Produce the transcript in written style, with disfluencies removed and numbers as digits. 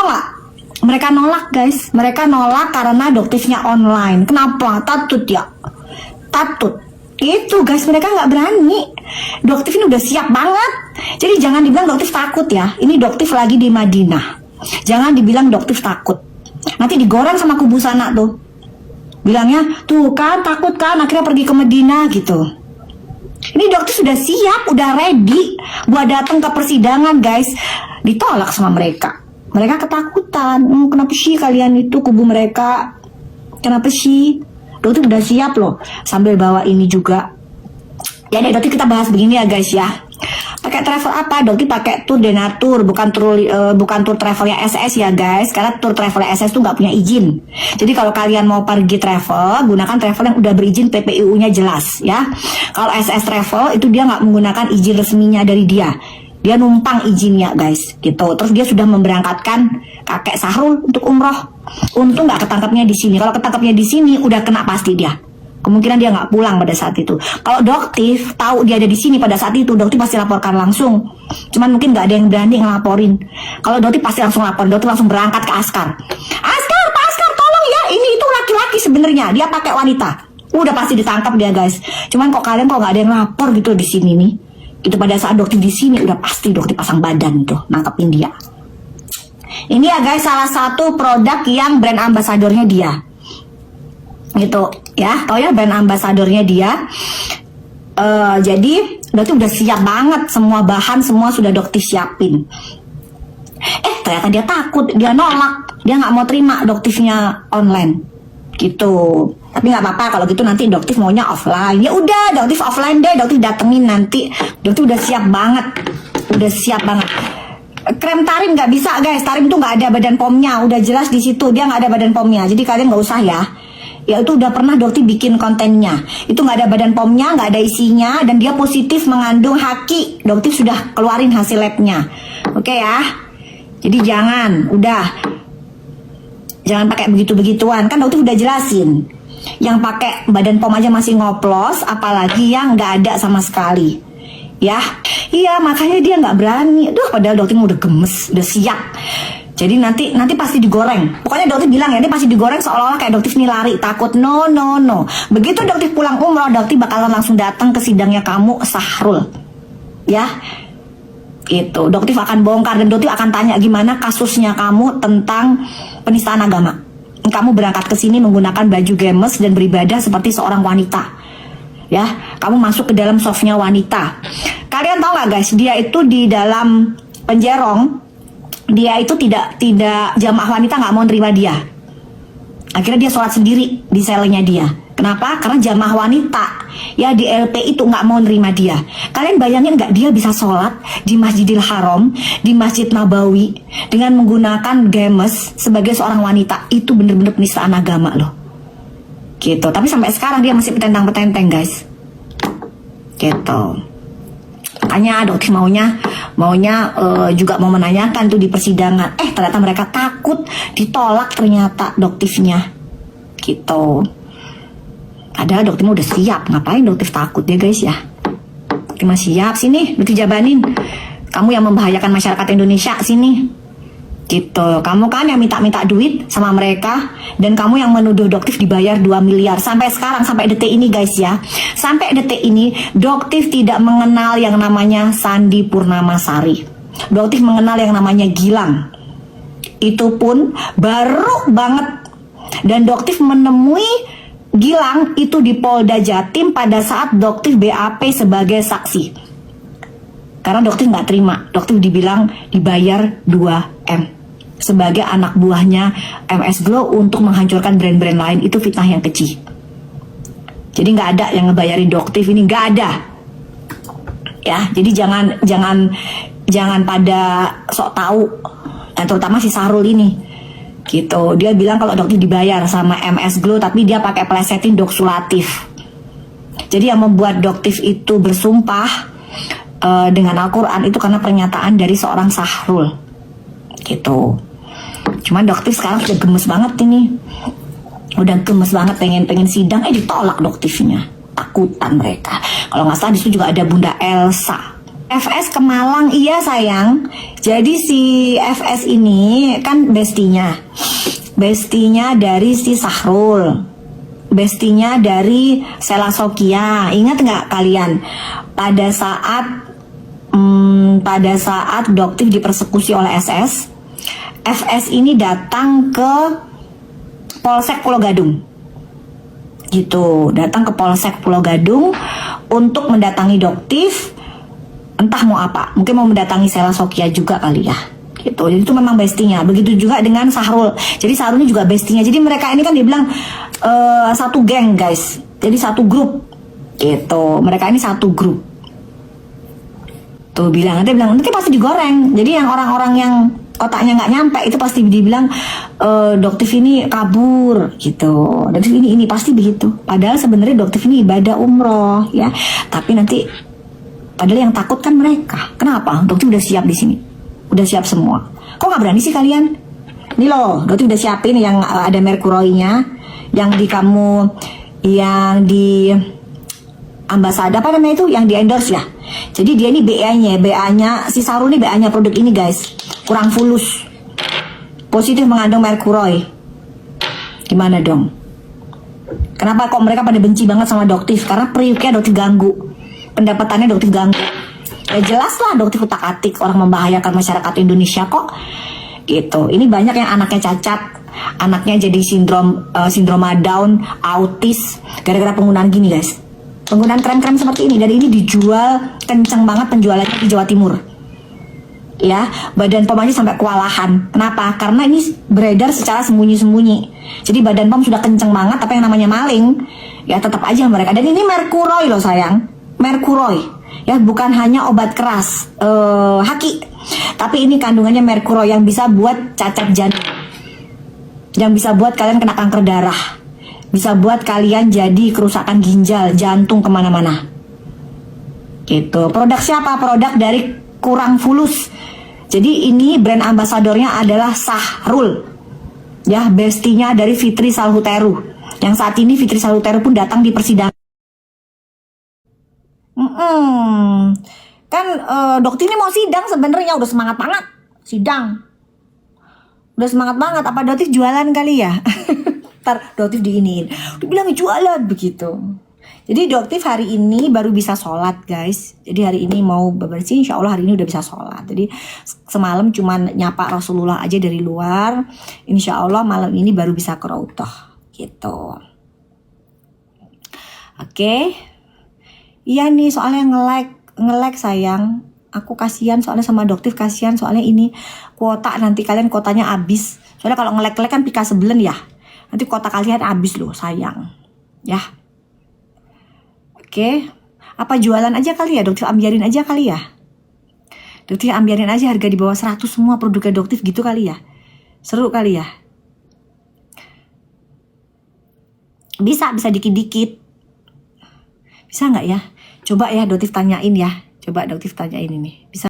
nggak? Mereka nolak guys. Mereka nolak karena doktifnya online. Kenapa? Takut ya. Takut. Itu guys, mereka nggak berani. Doktif ini udah siap banget. Jadi jangan dibilang doktif takut ya. Ini doktif lagi di Madinah. Jangan dibilang doktif takut. Nanti digoreng sama kubu sana tuh. Bilangnya, tuh kan takut kan, akhirnya pergi ke Madinah gitu. Ini doktif sudah siap, udah ready buat datang ke persidangan guys. Ditolak sama mereka. Mereka ketakutan. Kenapa sih kalian itu kubu mereka? Kenapa sih? Doktif udah siap loh. Sambil bawa ini juga. Ya deh, doktif kita bahas begini ya guys ya. Pakai travel apa? Doktif pakai tour Denatur, bukan tour travelnya SS ya guys. Karena tour travel SS tuh nggak punya izin. Jadi kalau kalian mau pergi travel, gunakan travel yang udah berizin, PPIU-nya jelas ya. Kalau SS travel itu dia nggak menggunakan izin resminya dari dia. Dia numpang izinnya guys gitu. Terus dia sudah memberangkatkan kakek Sahrul untuk umroh. Untung nggak ketangkapnya di sini. Kalau ketangkapnya di sini udah kena pasti dia. Kemungkinan dia nggak pulang pada saat itu. Kalau doktif tahu dia ada di sini pada saat itu, doktif pasti laporkan langsung. Cuman mungkin nggak ada yang berani ngelaporin. Kalau doktif pasti langsung lapor. Doktif langsung berangkat ke askar. Askar, Pak Askar, tolong ya. Ini itu laki-laki sebenarnya. Dia pakai wanita. Udah pasti ditangkap dia guys. Cuman kok kalian kok nggak ada yang lapor gitu di sini nih. Itu pada saat doktif di sini udah pasti doktif pasang badan tuh nangkepin dia. Ini ya guys salah satu produk yang brand ambasadornya dia. Gitu ya, tau ya brand ambasadornya dia. Jadi doktif udah siap banget, semua bahan semua sudah doktif siapin. Ternyata dia takut, dia nolak, dia nggak mau terima doktifnya online. Gitu. Tapi nggak apa-apa kalau gitu nanti doktif maunya offline. Ya udah doktif offline deh, doktif datengin nanti. Doktif udah siap banget, udah siap banget. Krem tarim nggak bisa guys, tarim tuh nggak ada badan pomnya, udah jelas di situ dia nggak ada badan pomnya. Jadi kalian nggak usah ya. Ya itu udah pernah doktif bikin kontennya. Itu nggak ada badan pomnya, nggak ada isinya, dan dia positif mengandung haki. Doktif sudah keluarin hasil labnya. Oke ya. Jadi jangan pakai begitu-begituan, kan doktif udah jelasin. Yang pakai badan pom aja masih ngoplos, apalagi yang nggak ada sama sekali. Ya, iya makanya dia nggak berani. Padahal doktif udah gemes, udah siap. Jadi nanti pasti digoreng. Pokoknya doktif bilang ya, dia pasti digoreng seolah-olah kayak doktif nih lari, takut. No. Begitu doktif pulang umroh, doktif bakalan langsung datang ke sidangnya kamu Sahrul. Ya. Itu doktif akan bongkar dan doktif akan tanya gimana kasusnya kamu tentang penistaan agama. Kamu berangkat ke sini menggunakan baju gemes dan beribadah seperti seorang wanita. Ya, kamu masuk ke dalam softnya wanita. Kalian tahu nggak guys, dia itu di dalam penjerong, dia itu tidak jamaah wanita nggak mau terima dia. Akhirnya dia sholat sendiri di selnya dia. Kenapa? Karena jamaah wanita ya di LP itu nggak mau nerima dia. Kalian bayangin nggak dia bisa sholat di Masjidil Haram, di Masjid Nabawi dengan menggunakan gemes sebagai seorang wanita? Itu bener-bener penistaan agama loh. Gitu. Tapi sampai sekarang dia masih petentang-petenteng guys. Gitu. Makanya dokter maunya juga mau menanyakan tuh di persidangan. Ternyata mereka takut ditolak ternyata doktifnya. Gitu. Padahal dokter udah siap. Ngapain dokter takut ya guys ya? Dokter siap, sini dokter jabanin. Kamu yang membahayakan masyarakat Indonesia, sini. Gitu. Kamu kan yang minta duit sama mereka, dan kamu yang menuduh doktif dibayar 2 miliar. Sampai sekarang, sampai detik ini guys ya. Sampai detik ini doktif tidak mengenal yang namanya Sandi Purnamasari. Doktif mengenal yang namanya Gilang. Itu pun baru banget. Dan doktif menemui Gilang itu di Polda Jatim pada saat doktif BAP sebagai saksi. Karena doktif nggak terima, doktif dibilang dibayar 2M sebagai anak buahnya MS Glow untuk menghancurkan brand-brand lain. Itu fitnah yang keji. Jadi nggak ada yang ngebayarin doktif ini, nggak ada. Ya, jadi jangan pada sok tahu, dan terutama si Sahrul ini. Gitu, dia bilang kalau doktif dibayar sama MS Glow, tapi dia pakai plesetin doksulatif. Jadi yang membuat doktif itu bersumpah dengan Al-Quran itu karena pernyataan dari seorang Sahrul. Gitu. Cuman doktif sekarang sudah gemes banget ini. Udah gemes banget pengen sidang, ditolak doktifnya. Takutan mereka. Kalau nggak salah disitu juga ada Bunda Elsa. FS ke Malang, iya sayang. Jadi si FS ini kan bestinya dari si Sahrul, bestinya dari Sela Sokia. Ingat nggak kalian pada saat Doktif dipersekusi oleh SS, FS ini datang ke Polsek Pulau Gadung, gitu, datang ke Polsek Pulau Gadung untuk mendatangi Doktif. Entah mau apa, mungkin mau mendatangi Sela Sokia juga kali ya, gitu. Jadi itu memang bestinya. Begitu juga dengan Sahrul. Jadi Sahrul ini juga bestinya. Jadi mereka ini kan dibilang satu geng guys. Jadi satu grup, gitu. Mereka ini satu grup. Tuh nanti pasti digoreng. Jadi yang orang-orang yang otaknya nggak nyampe itu pasti dibilang Doktif ini kabur, gitu. Doktif ini pasti begitu. Padahal sebenarnya Doktif ini ibadah umroh ya. Tapi nanti padahal yang takut kan mereka. Kenapa? Doktif udah siap di sini, udah siap semua. Kok nggak berani sih kalian? Ini loh, Doktif udah siapin yang ada merkuroinya, yang yang di ambasada apa namanya itu, yang di endorse ya. Jadi dia ini BA-nya si Sahrul ini BA-nya produk ini guys, kurang fulus, positif mengandung merkuroi. Gimana dong? Kenapa kok mereka pada benci banget sama Doktif? Karena periuknya Doktif ganggu, pendapatannya Doktif ganggu. Ya jelas lah Doktif utak-atik orang membahayakan masyarakat Indonesia kok, gitu. Ini banyak yang anaknya cacat, anaknya jadi sindroma Down, autis, gara-gara penggunaan gini guys, penggunaan krem-krem seperti ini. Dan ini dijual kenceng banget penjualannya di Jawa Timur ya. Badan POM aja sampai kewalahan. Kenapa? Karena ini beredar secara sembunyi-sembunyi. Jadi badan POM sudah kenceng banget, tapi yang namanya maling ya tetap aja mereka. Dan ini merkuroi loh sayang, merkuroi ya, bukan hanya obat keras haki, tapi ini kandungannya merkuroi yang bisa buat cacat jantung, yang bisa buat kalian kena kanker darah, bisa buat kalian jadi kerusakan ginjal, jantung, kemana-mana, gitu. Produk siapa? Produk dari Kurang Fulus. Jadi ini brand ambasadornya adalah Sahrul ya, bestinya dari Fitri Salhuteru, yang saat ini Fitri Salhuteru pun datang di persidangan. Kan Dokter ini mau sidang sebenarnya, udah semangat banget sidang, udah semangat banget. Apa Dokter jualan kali ya? Ntar Dokter diiniin, dibilang jualan begitu. Jadi Dokter hari ini baru bisa sholat guys. Jadi hari ini mau bebersih, insya Allah hari ini udah bisa sholat. Jadi semalam cuman nyapa Rasulullah aja dari luar, insya Allah malam ini baru bisa qiraah gitu. Oke. Iya nih soalnya nge-like sayang. Aku kasihan soalnya sama Doktif, kasihan soalnya ini kuota, nanti kalian kuotanya habis. Soalnya kalau nge-like kan pika sebelen ya. Nanti kuota kalian habis loh sayang. Ya. Oke. Apa jualan aja kali ya, Doktif ambiarin aja kali ya. Doktif ambiarin aja harga di bawah 100 semua produknya Doktif gitu kali ya. Seru kali ya. Bisa dikit-dikit. Bisa nggak ya? Coba ya Doktif tanyain ya. Coba Doktif tanyain ini. Bisa